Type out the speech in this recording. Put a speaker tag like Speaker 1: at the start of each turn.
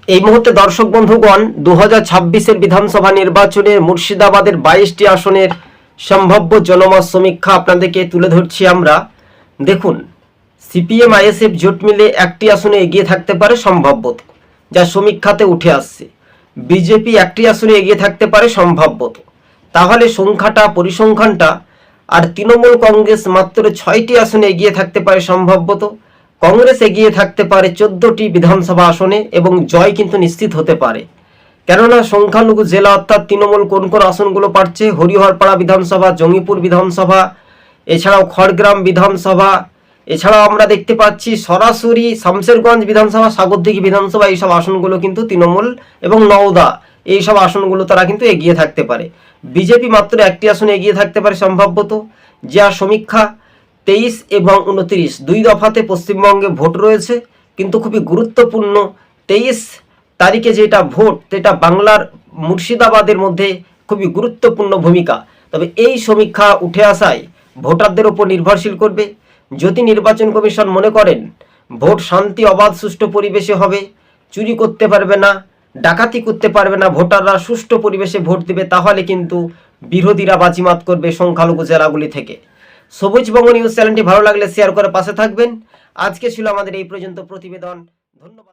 Speaker 1: এই মুহূর্তে দর্শক বন্ধুগণ 2026-এর বিধানসভা নির্বাচনে মুর্শিদাবাদের 22টি আসনের সম্ভাব্য জনমত সমীক্ষা আপনাদেরকে তুলে ধরছি আমরা। দেখুন, সিপিএম আইএসএফ জোট মিলে একটি আসনে এগিয়ে থাকতে পারে সম্ভাব্যত, যা সমীক্ষাতে উঠে আসছে। বিজেপি একটি আসনে এগিয়ে থাকতে পারে সম্ভাব্যত। তাহলে সংখ্যাটা, পরিসংখ্যানটা, আর তৃণমূল কংগ্রেস মাত্র 6টি আসনে এগিয়ে থাকতে পারে সম্ভাব্যত। কংগ্রেস এগিয়ে থাকতে পারে 14টি বিধানসভা আসনে এবং জয় কিন্তু নিশ্চিত হতে পারে। কেননা সংখ্যালঘু জেলা অর্থাৎ তৃণমূল কোন কোন আসনগুলো পাচ্ছে: হরিহরপাড়া বিধানসভা, জঙ্গিপুর বিধানসভা, এছাড়াও খড়গ্রাম বিধানসভা, এছাড়াও আমরা দেখতে পাচ্ছি সরাসরি শামশেরগঞ্জ বিধানসভা, সাগরদিঘি বিধানসভা। এইসব আসনগুলো কিন্তু তৃণমূল এবং নওদা, এইসব আসনগুলো তারা কিন্তু এগিয়ে থাকতে পারে। বিজেপি মাত্র একটি আসনে এগিয়ে থাকতে পারে সম্ভাব্যত, যা সমীক্ষা 23 এবং 29 দুই দফাতে পশ্চিমবঙ্গে ভোট রয়েছে। কিন্তু খুবই গুরুত্বপূর্ণ 23 তারিখে যেটা ভোট, সেটা বাংলার মুর্শিদাবাদের মধ্যে খুবই গুরুত্বপূর্ণ ভূমিকা। তবে এই সমীক্ষা উঠে আসায় ভোটারদের ওপর নির্ভরশীল করবে। যদি নির্বাচন কমিশন মনে করেন ভোট শান্তি, অবাধ, সুষ্ঠু পরিবেশে হবে, চুরি করতে পারবে না, ডাকাতি করতে পারবে না, ভোটাররা সুষ্ঠু পরিবেশে ভোট দেবে, তাহলে কিন্তু বিরোধীরা বাজিমাত করবে সংখ্যালঘু জেলাগুলি থেকে। সবুজবঙ্গ নিউজ চ্যানেলটি ভালো লাগলে শেয়ার করে পাশে থাকবেন। আজকে ছিল আমাদের এই পর্যন্ত প্রতিবেদন। ধন্যবাদ।